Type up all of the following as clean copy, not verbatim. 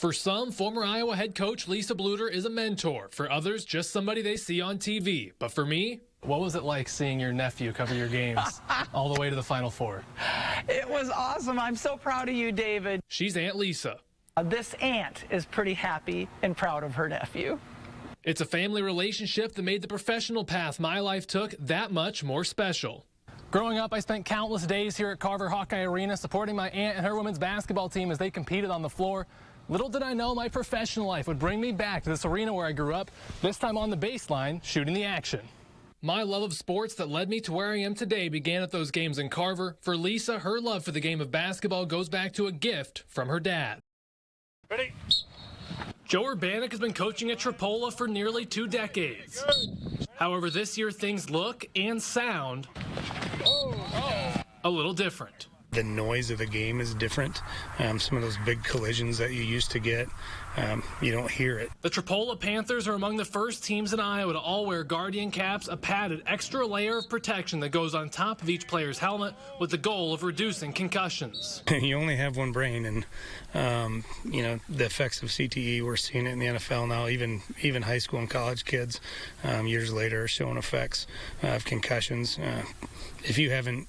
For some, former Iowa head coach Lisa Bluter is a mentor. For others, just somebody they see on TV. But for me, what was it like seeing your nephew cover your games all the way to the Final Four? It was awesome. I'm so proud of you, David. She's Aunt Lisa. This aunt is pretty happy and proud of her nephew. It's a family relationship that made the professional path my life took that much more special. Growing up, I spent countless days here at Carver Hawkeye Arena supporting my aunt and her women's basketball team as they competed on the floor. Little did I know my professional life would bring me back to this arena where I grew up, this time on the baseline, shooting the action. My love of sports that led me to where I am today began at those games in Carver. For Lisa, her love for the game of basketball goes back to a gift from her dad. Ready? Joe Urbanek has been coaching at Tripoli for nearly 2 decades. However, this year things look and sound a little different. The noise of the game is different. Some of those big collisions that you used to get, you don't hear it. The Tripoli Panthers are among the first teams in Iowa to all wear Guardian caps, a padded extra layer of protection that goes on top of each player's helmet with the goal of reducing concussions. You only have one brain, and you know, the effects of CTE, we're seeing it in the NFL now. Even high school and college kids years later are showing effects of concussions. If you haven't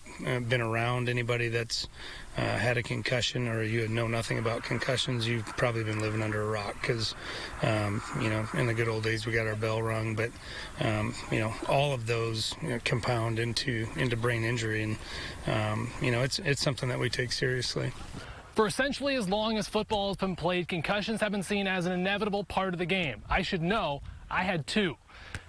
been around anybody that's had a concussion, or you know nothing about concussions, you've probably been living under a rock, because you know, in the good old days we got our bell rung, but you know, all of those compound into brain injury, and you know, it's something that we take seriously. For essentially as long as football has been played, concussions have been seen as an inevitable part of the game. I should know, I had 2.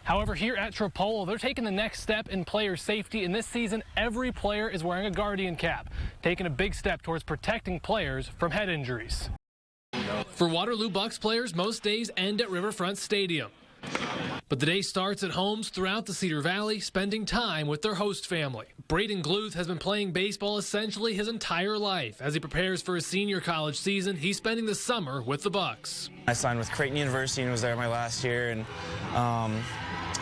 However, here at Tripoli, they're taking the next step in player safety, and this season, every player is wearing a Guardian cap, taking a big step towards protecting players from head injuries. For Waterloo Bucks players, most days end at Riverfront Stadium. But the day starts at homes throughout the Cedar Valley, spending time with their host family. Braden Gluth has been playing baseball essentially his entire life. As he prepares for his senior college season, he's spending the summer with the Bucks. I signed with Creighton University and was there my last year, and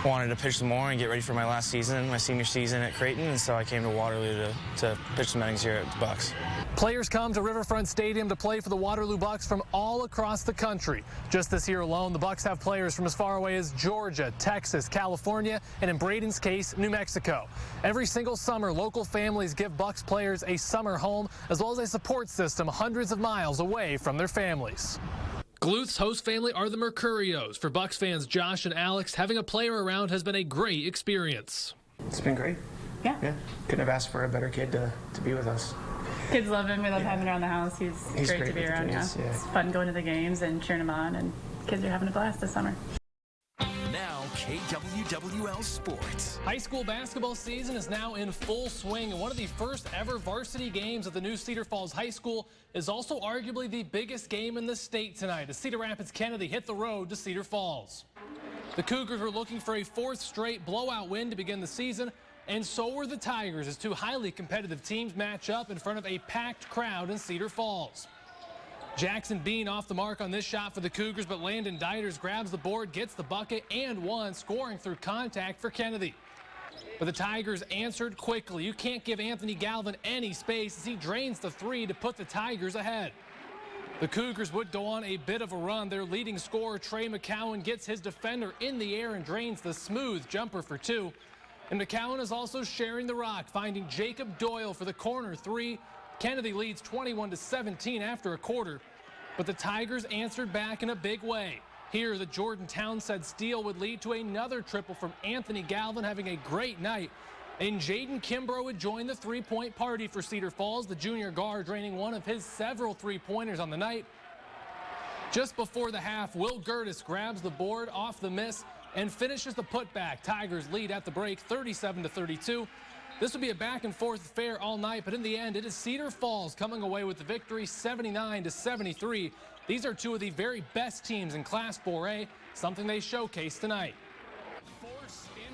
wanted to pitch some more and get ready for my last season, my senior season at Creighton, and so I came to Waterloo to pitch some innings here at the Bucks. Players come to Riverfront Stadium to play for the Waterloo Bucks from all across the country. Just this year alone, the Bucks have players from as far away as Georgia, Texas, California, and in Braden's case, New Mexico. Every single summer, local families give Bucks players a summer home, as well as a support system hundreds of miles away from their families. Gluth's host family are the Mercurios. For Bucks fans Josh and Alex, having a player around has been a great experience. It's been great. Yeah. Couldn't have asked for a better kid to be with us. Kids love him. We love having him around the house. He's great to be around. Kids, yeah. It's fun going to the games and cheering him on, and kids are having a blast this summer. Now, KWWL Sports. High school basketball season is now in full swing, and one of the first ever varsity games at the new Cedar Falls High School is also arguably the biggest game in the state tonight, as Cedar Rapids Kennedy hit the road to Cedar Falls. The Cougars were looking for a 4th straight blowout win to begin the season, and so were the Tigers, as 2 highly competitive teams match up in front of a packed crowd in Cedar Falls. Jackson Bean off the mark on this shot for the Cougars, but Landon Dieters grabs the board, gets the bucket, and one, scoring through contact for Kennedy. But the Tigers answered quickly. You can't give Anthony Galvin any space as he drains the 3 to put the Tigers ahead. The Cougars would go on a bit of a run. Their leading scorer, Trey McCowan, gets his defender in the air and drains the smooth jumper for 2. And McCowan is also sharing the rock, finding Jacob Doyle for the corner 3. Kennedy leads 21-17 after a quarter, but the Tigers answered back in a big way. Here, the Jordan Townsend steal would lead to another triple from Anthony Galvin, having a great night. And Jaden Kimbrough would join the 3-point party for Cedar Falls, the junior guard draining one of his several 3-pointers on the night. Just before the half, Will Gertis grabs the board off the miss and finishes the putback. Tigers lead at the break 37-32. This will be a back-and-forth affair all night, but in the end, it is Cedar Falls coming away with the victory 79-73. These are 2 of the very best teams in Class 4A, something they showcase tonight.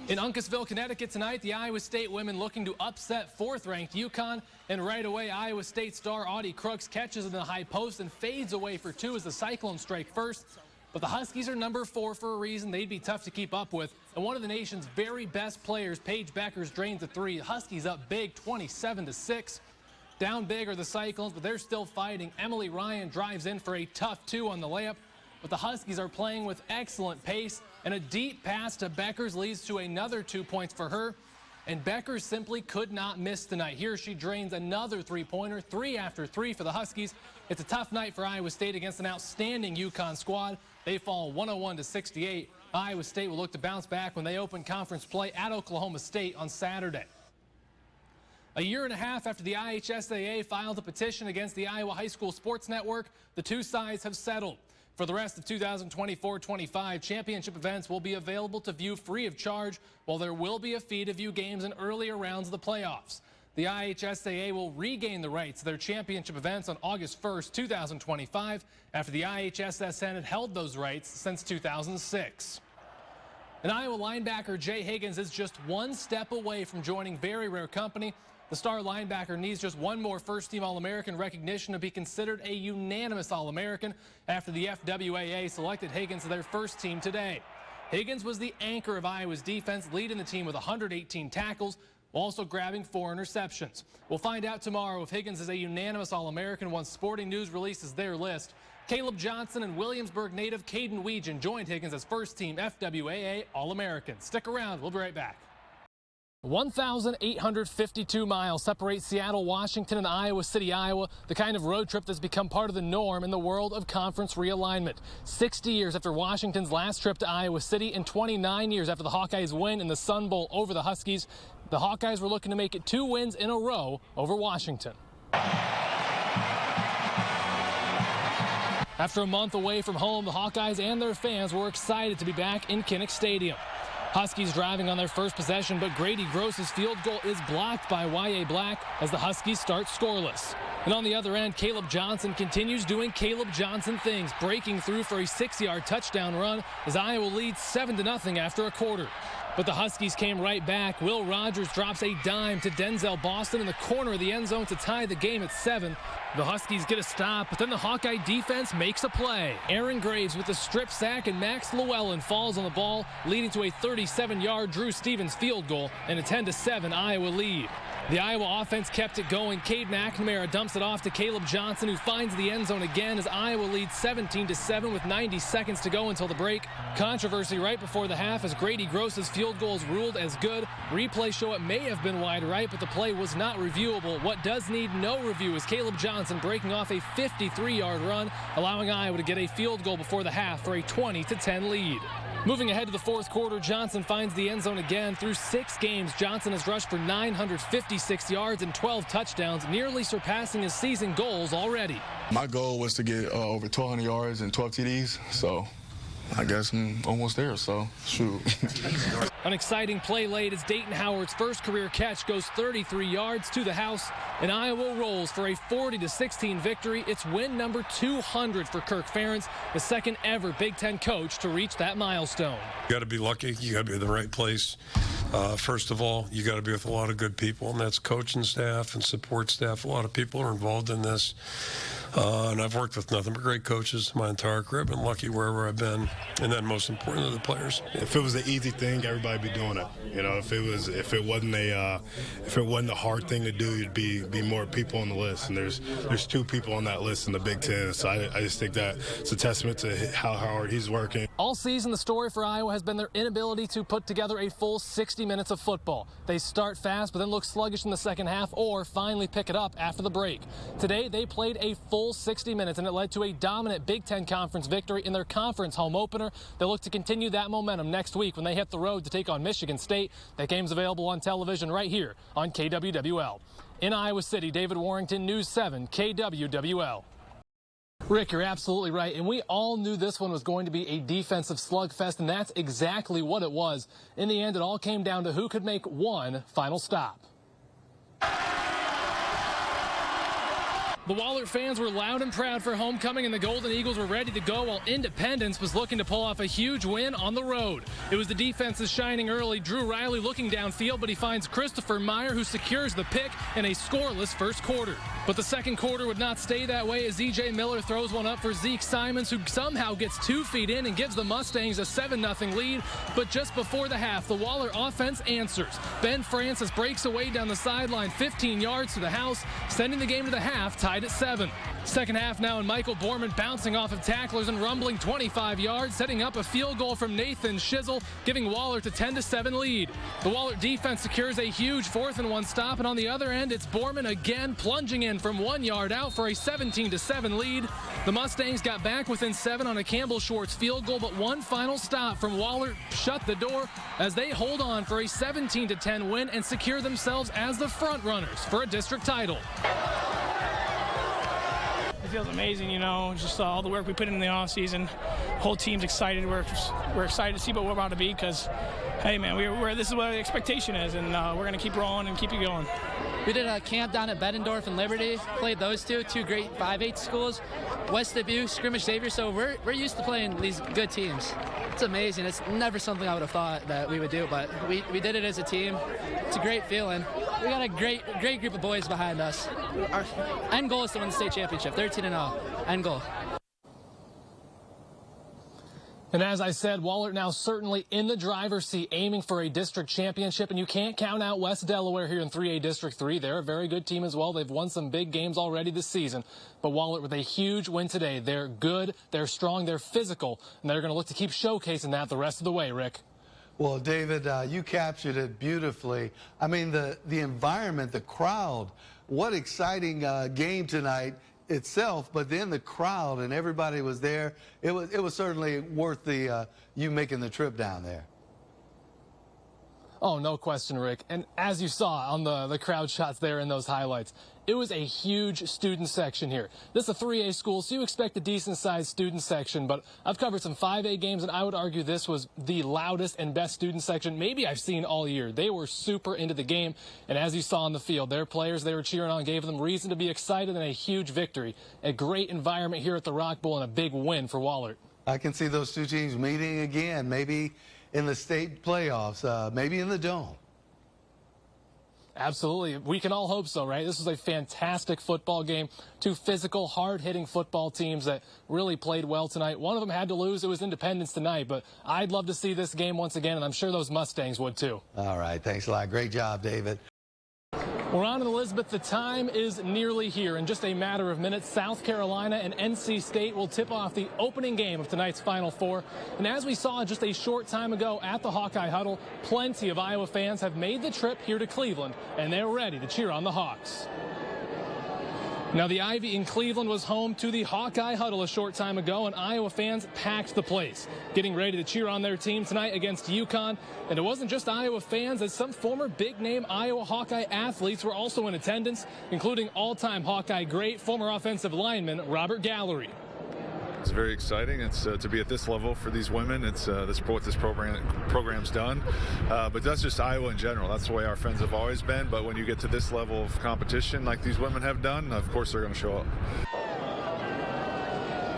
In Uncasville, Connecticut tonight, the Iowa State women looking to upset 4th-ranked UConn. And right away, Iowa State star Audie Crooks catches in the high post and fades away for 2 as the Cyclones strike first. But the Huskies are number 4 for a reason. They'd be tough to keep up with. And one of the nation's very best players, Paige Beckers, drains the 3. The Huskies up big, 27-6. Down big are the Cyclones, but they're still fighting. Emily Ryan drives in for a tough 2 on the layup, but the Huskies are playing with excellent pace, and a deep pass to Beckers leads to another 2 points for her. And Beckers simply could not miss tonight. Here she drains another three-pointer, 3 after 3 for the Huskies. It's a tough night for Iowa State against an outstanding UConn squad. They fall 101-68. Iowa State will look to bounce back when they open conference play at Oklahoma State on Saturday. A year and a half after the IHSAA filed a petition against the Iowa High School Sports Network, the two sides have settled. For the rest of 2024-25, championship events will be available to view free of charge, while there will be a fee to view games in earlier rounds of the playoffs. The IHSAA will regain the rights to their championship events on August 1st, 2025, after the IHSSN had held those rights since 2006. And Iowa linebacker Jay Higgins is just one step away from joining very rare company. The star linebacker needs just one more first-team All-American recognition to be considered a unanimous All-American after the FWAA selected Higgins to their first team today. Higgins was the anchor of Iowa's defense, leading the team with 118 tackles, while also grabbing 4 interceptions. We'll find out tomorrow if Higgins is a unanimous All-American once Sporting News releases their list. Caleb Johnson and Williamsburg native Caden Weegan joined Higgins as first-team FWAA All-American. Stick around. We'll be right back. 1,852 miles separate Seattle, Washington, and Iowa City, Iowa, the kind of road trip that's become part of the norm in the world of conference realignment. 60 years after Washington's last trip to Iowa City and 29 years after the Hawkeyes' win in the Sun Bowl over the Huskies, the Hawkeyes were looking to make it 2 wins in a row over Washington. After a month away from home, the Hawkeyes and their fans were excited to be back in Kinnick Stadium. Huskies driving on their first possession, but Grady Gross's field goal is blocked by Y.A. Black as the Huskies start scoreless. And on the other end, Caleb Johnson continues doing Caleb Johnson things, breaking through for a 6-yard touchdown run as Iowa leads 7-0 after a quarter. But the Huskies came right back. Will Rogers drops a dime to Denzel Boston in the corner of the end zone to tie the game at 7. The Huskies get a stop, but then the Hawkeye defense makes a play. Aaron Graves with a strip sack, and Max Llewellyn falls on the ball, leading to a 37-yard Drew Stevens field goal and a 10-7 Iowa lead. The Iowa offense kept it going. Cade McNamara dumps it off to Caleb Johnson, who finds the end zone again as Iowa leads 17-7 with 90 seconds to go until the break. Controversy right before the half as Grady Gross's field goal is ruled as good. Replays show it may have been wide right, but the play was not reviewable. What does need no review is Caleb Johnson breaking off a 53-yard run, allowing Iowa to get a field goal before the half for a 20-10 lead. Moving ahead to the fourth quarter, Johnson finds the end zone again. Through 6 games, Johnson has rushed for 956 yards and 12 touchdowns, nearly surpassing his season goals already. My goal was to get over 1,200 yards and 12 TDs, so I guess I'm almost there, so shoot. An exciting play late as Dayton Howard's first career catch goes 33 yards to the house, and Iowa rolls for a 40-16 victory. It's win number 200 for Kirk Ferentz, the second ever Big Ten coach to reach that milestone. You got to be lucky. You got to be in the right place. First of all, you got to be with a lot of good people, and that's coaching staff and support staff. A lot of people are involved in this. And I've worked with nothing but great coaches my entire career. I've been lucky wherever I've been, and then most importantly, the players. If it was an easy thing, everybody'd be doing it. You know, if it wasn't a hard thing to do, you'd be more people on the list. And there's 2 people on that list in the Big Ten. So I just think that it's a testament to how hard he's working. All season, the story for Iowa has been their inability to put together a full 60 minutes of football. They start fast, but then look sluggish in the second half, or finally pick it up after the break. Today, they played a full 60 minutes, and it led to a dominant Big Ten Conference victory in their conference home opener. They'll look to continue that momentum next week when they hit the road to take on Michigan State. That game's available on television right here on KWWL. In Iowa City, David Warrington, News 7, KWWL. Rick, you're absolutely right, and we all knew this one was going to be a defensive slugfest, and that's exactly what it was. In the end, it all came down to who could make one final stop. The Wahlert fans were loud and proud for homecoming, and the Golden Eagles were ready to go, while Independence was looking to pull off a huge win on the road. It was the defenses shining early. Drew Riley looking downfield, but he finds Christopher Meyer, who secures the pick in a scoreless first quarter. But the second quarter would not stay that way, as E.J. Miller throws one up for Zeke Simons, who somehow gets 2 feet in and gives the Mustangs a 7-0 lead. But just before the half, the Wahlert offense answers. Ben Francis breaks away down the sideline 15 yards to the house, sending the game to the half, tied at 7. Second half now, and Michael Borman bouncing off of tacklers and rumbling 25 yards, setting up a field goal from Nathan Shizzle, giving Wahlert a 10-7 lead. The Wahlert defense secures a huge 4th-and-1 stop, and on the other end, it's Borman again plunging in from 1 yard out for a 17-7 lead. The Mustangs got back within 7 on a Campbell Schwartz field goal, but one final stop from Wahlert shut the door as they hold on for a 17-10 win and secure themselves as the front runners for a district title. It feels amazing, you know, just all the work we put in the offseason. Whole team's excited. We're excited to see what we're about to be because, hey, man, this is what the expectation is, and we're going to keep rolling and keep it going. We did a camp down at Bettendorf and Liberty, played those two great 5-8 schools, West Dubuque, Scrimmage Xavier, so we're used to playing these good teams. It's amazing. It's never something I would have thought that we would do, but we did it as a team. It's a great feeling. We got a great group of boys behind us. Our end goal is to win the state championship, 13-0, end goal. And as I said, Wahlert now certainly in the driver's seat, aiming for a district championship. And you can't count out West Delaware here in 3A District 3. They're a very good team as well. They've won some big games already this season. But Wahlert with a huge win today. They're good, they're strong, they're physical, and they're going to look to keep showcasing that the rest of the way, Rick. Well, David, you captured it beautifully. I mean, the environment, the crowd, what exciting game tonight itself, but then the crowd and everybody was there. It was certainly worth the you making the trip down there. Oh, no question, Rick. And as you saw on the crowd shots there in those highlights, it was a huge student section here. This is a 3A school, so you expect a decent-sized student section, but I've covered some 5A games, and I would argue this was the loudest and best student section maybe I've seen all year. They were super into the game, and as you saw on the field, their players they were cheering on gave them reason to be excited, and a huge victory. A great environment here at the Rock Bowl and a big win for Wahlert. I can see those two teams meeting again, maybe in the state playoffs, maybe in the Dome. Absolutely. We can all hope so, right? This was a fantastic football game. Two physical, hard-hitting football teams that really played well tonight. One of them had to lose. It was Independence tonight, but I'd love to see this game once again, and I'm sure those Mustangs would too. All right. Thanks a lot. Great job, David. We're on in Elizabeth. The time is nearly here. In just a matter of minutes, South Carolina and NC State will tip off the opening game of tonight's Final Four. And as we saw just a short time ago at the Hawkeye Huddle, plenty of Iowa fans have made the trip here to Cleveland, and they're ready to cheer on the Hawks. Now, the Ivy in Cleveland was home to the Hawkeye Huddle a short time ago, and Iowa fans packed the place, getting ready to cheer on their team tonight against UConn. And it wasn't just Iowa fans, as some former big-name Iowa Hawkeye athletes were also in attendance, including all-time Hawkeye great former offensive lineman Robert Gallery. It's very exciting. It's to be at this level for these women. It's what this program's done. But that's just Iowa in general. That's the way our friends have always been. But when you get to this level of competition like these women have done, of course they're going to show up.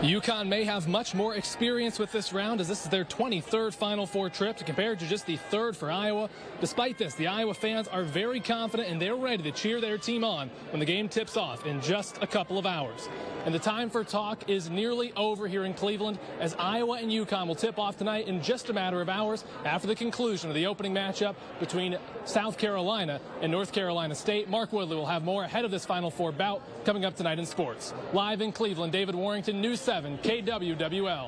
UConn may have much more experience with this round, as this is their 23rd Final Four trip compared to just the 3rd for Iowa. Despite this, the Iowa fans are very confident, and they're ready to cheer their team on when the game tips off in just a couple of hours. And the time for talk is nearly over here in Cleveland, as Iowa and UConn will tip off tonight in just a matter of hours after the conclusion of the opening matchup between South Carolina and North Carolina State. Mark Woodley will have more ahead of this Final Four bout coming up tonight in sports. Live in Cleveland, David Warrington, News 7, KWWL.